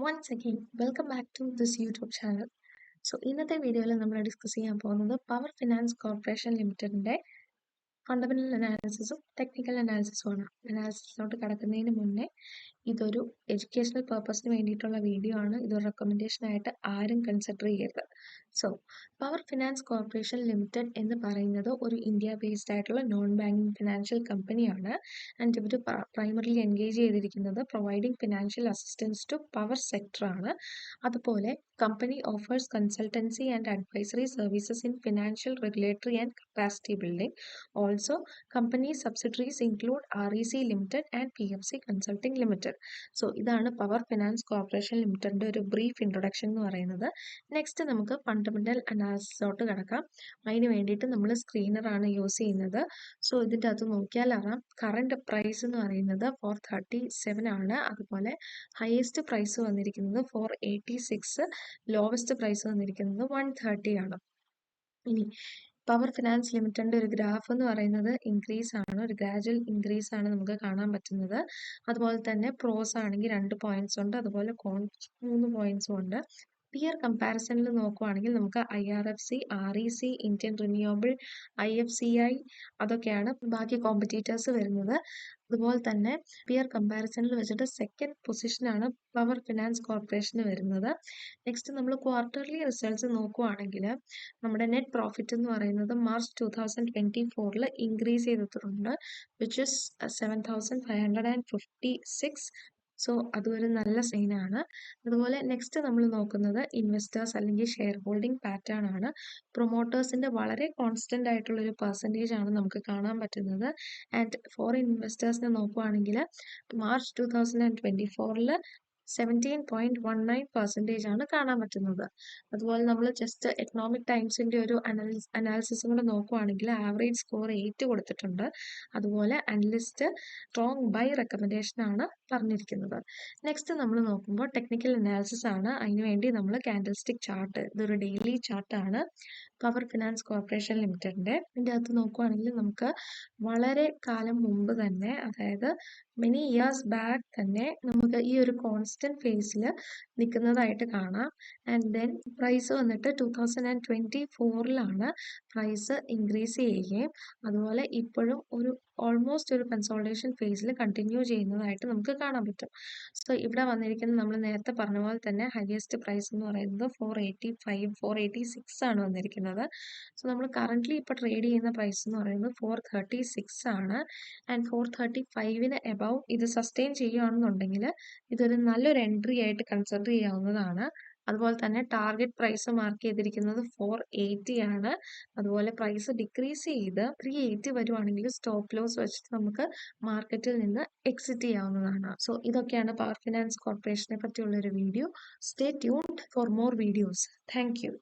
Once again, welcome back to this YouTube channel. ഇന്നത്തെ വീഡിയോയിൽ നമ്മൾ ഡിസ്കസ് ചെയ്യാൻ പോകുന്നത് പവർ ഫിനാൻസ് കോർപ്പറേഷൻ ലിമിറ്റഡിന്റെ ഫണ്ടമെന്റൽ അനാലിസിസും ടെക്നിക്കൽ അനാലിസിസുമാണ്. അനാലിസിസിലോട്ട് കടക്കുന്നതിന് മുന്നേ ഇതൊരു എഡ്യൂക്കേഷണൽ പർപ്പസിന് വേണ്ടിയിട്ടുള്ള വീഡിയോ ആണ്. ഇതൊരു റെക്കമെൻഡേഷൻ ആയിട്ട് ആരും കൺസിഡർ ചെയ്യരുത്. പവർ ഫിനാൻസ് കോർപ്പറേഷൻ ലിമിറ്റഡ് എന്ന് പറയുന്നത് ഒരു ഇന്ത്യ ബേസ്ഡ് ആയിട്ടുള്ള നോൺ ബാങ്കിങ് ഫിനാൻഷ്യൽ കമ്പനിയാണ്. ആൻഡ് ഇവർ പ്രൈമറിലി എൻഗേജ് ചെയ്തിരിക്കുന്നത് providing financial assistance to power sector ആണ്. അതുപോലെ company offers consultancy and advisory services in financial, regulatory and capacity building. Also company subsidiaries include REC limited and PFC consulting limited. ഇതാണ് power finance corporation ലിമിറ്റഡിന്റെ ഒരു brief introduction എന്ന് പറയുന്നത്. Next നമുക്ക് fundamental അനാലിസിസിലോട്ട് കിടക്കാം. അതിന് വേണ്ടിയിട്ട് നമ്മൾ സ്ക്രീനർ ആണ് യൂസ് ചെയ്യുന്നത്. ഇതിൻ്റെ അകത്ത് നോക്കിയാൽ അറിയാം, കറണ്ട് പ്രൈസ് എന്ന് പറയുന്നത് 437 ആണ്. അതുപോലെ ഹയസ്റ്റ് പ്രൈസ് വന്നിരിക്കുന്നത് 486, ലോവസ്റ്റ് പ്രൈസ് വന്നിരിക്കുന്നത് 130 ആണ്. ഇനി പവർ ഫിനാൻസ് ലിമിറ്റഡിന്റെ ഒരു ഗ്രാഫ് എന്ന് പറയുന്നത് ഇൻക്രീസ് ആണ്, ഒരു ഗ്രാജുവൽ ഇൻക്രീസ് ആണ് നമുക്ക് കാണാൻ പറ്റുന്നത്. അതുപോലെ തന്നെ പ്രോസ് ആണെങ്കിൽ 2 പോയിന്റ്സ് ഉണ്ട്, അതുപോലെ കോൺസ് 3 പോയിന്റ്സും ഉണ്ട്. പിയർ കമ്പാരിസണിൽ നോക്കുവാണെങ്കിൽ നമുക്ക് IRFC, REC, Indian renewable, IFCI അതൊക്കെയാണ് ബാക്കി കോമ്പറ്റീറ്റേഴ്സ് വരുന്നത്. അതുപോലെ തന്നെ പിയർ കമ്പാരിസണിൽ വെച്ചിട്ട് സെക്കൻഡ് പൊസിഷനാണ് പവർ ഫിനാൻസ് കോർപ്പറേഷന് വരുന്നത്. നെക്സ്റ്റ് നമ്മൾ ക്വാർട്ടർലി റിസൾട്ട്സ് നോക്കുവാണെങ്കിൽ നമ്മുടെ നെറ്റ് പ്രോഫിറ്റ് എന്ന് പറയുന്നത് മാർച്ച് 2024 ഇൻക്രീസ് ചെയ്തിട്ടുണ്ട്, വിച്ച് ഇസ് 7,556. അതും ഒരു നല്ല സൈനാണ്. അതുപോലെ നെക്സ്റ്റ് നമ്മൾ നോക്കുന്നത് ഇൻവെസ്റ്റേഴ്സ് അല്ലെങ്കിൽ ഷെയർ ഹോൾഡിംഗ് പാറ്റേൺ ആണ്. പ്രൊമോട്ടേഴ്സിന്റെ വളരെ കോൺസ്റ്റന്റ് ആയിട്ടുള്ള ഒരു പെർസെൻറ്റേജ് ആണ് നമുക്ക് കാണാൻ പറ്റുന്നത്. ആൻഡ് ഫോറിൻ ഇൻവെസ്റ്റേഴ്സിനെ നോക്കുവാണെങ്കിൽ മാർച്ച് 2024 17.19% ആണ് കാണാൻ പറ്റുന്നത്. അതുപോലെ നമ്മൾ ജസ്റ്റ് എക്കണോമിക് ടൈംസിന്റെ ഒരു അനാലിസിസും കൂടെ നോക്കുവാണെങ്കിൽ ആവറേജ് സ്കോർ 8 കൊടുത്തിട്ടുണ്ട്. അതുപോലെ അനലിസ്റ്റ് സ്ട്രോങ് ബൈ റെക്കമെൻഡേഷൻ ആണ് പറഞ്ഞിരിക്കുന്നത്. നെക്സ്റ്റ് നമ്മൾ നോക്കുമ്പോൾ ടെക്നിക്കൽ അനാലിസിസ് ആണ്. അതിനുവേണ്ടി നമ്മൾ കാൻഡിൽ സ്റ്റിക് ചാർട്ട്, ഇതൊരു ഡെയിലി ചാർട്ടാണ് പവർ ഫിനാൻസ് കോർപ്പറേഷൻ ലിമിറ്റഡിന്റെ. ഇതിൻ്റെ അകത്ത് നോക്കുവാണെങ്കിൽ നമുക്ക് വളരെ കാലം മുമ്പ് തന്നെ, അതായത് മെനി ഇയേഴ്സ് ബാക്ക് തന്നെ നമുക്ക് ഈ ഒരു കോൺസ്റ്റന്റ് ഫേസിൽ നിൽക്കുന്നതായിട്ട് കാണാം. ആൻഡ് ദെൻ പ്രൈസ് വന്നിട്ട് 2024 പ്രൈസ് ഇൻക്രീസ് ചെയ്യുകയും അതുപോലെ ഇപ്പോഴും ഒരു ഓൾമോസ്റ്റ് ഒരു കൺസോൾട്ടേഷൻ ഫേസിൽ കണ്ടിന്യൂ ചെയ്യുന്നതായിട്ട് നമുക്ക് കാണാൻ പറ്റും. ഇവിടെ വന്നിരിക്കുന്നത് നമ്മൾ നേരത്തെ പറഞ്ഞ പോലെ തന്നെ ഹയസ്റ്റ് പ്രൈസ് എന്ന് പറയുന്നത് 485, 486 ആണ് വന്നിരിക്കുന്നത്. നമ്മൾ കറന്റ്ലി ഇപ്പോൾ ട്രേഡ് ചെയ്യുന്ന പ്രൈസ് എന്ന് പറയുന്നത് 436 ആണ്. ആൻഡ് 435 എബവ് ഇത് സസ്റ്റെയിൻ ചെയ്യുകയാണെന്നുണ്ടെങ്കിൽ ഇതൊരു നല്ലൊരു എൻട്രി ആയിട്ട് കൺസിഡർ ചെയ്യാവുന്നതാണ്. അതുപോലെ തന്നെ ടാർഗറ്റ് പ്രൈസ് മാർക്ക് ചെയ്തിരിക്കുന്നത് 480 ആണ്. അതുപോലെ പ്രൈസ് ഡിക്രീസ് ചെയ്ത് 380 വരുവാണെങ്കിൽ സ്റ്റോപ്പ് ലോസ് വെച്ചിട്ട് നമുക്ക് മാർക്കറ്റിൽ നിന്ന് എക്സിറ്റ് ചെയ്യാവുന്നതാണ്. ഇതൊക്കെയാണ് പവർ ഫിനാൻസ് കോർപ്പറേഷനെ പറ്റിയുള്ള ഒരു video. Stay tuned for more videos. Thank you.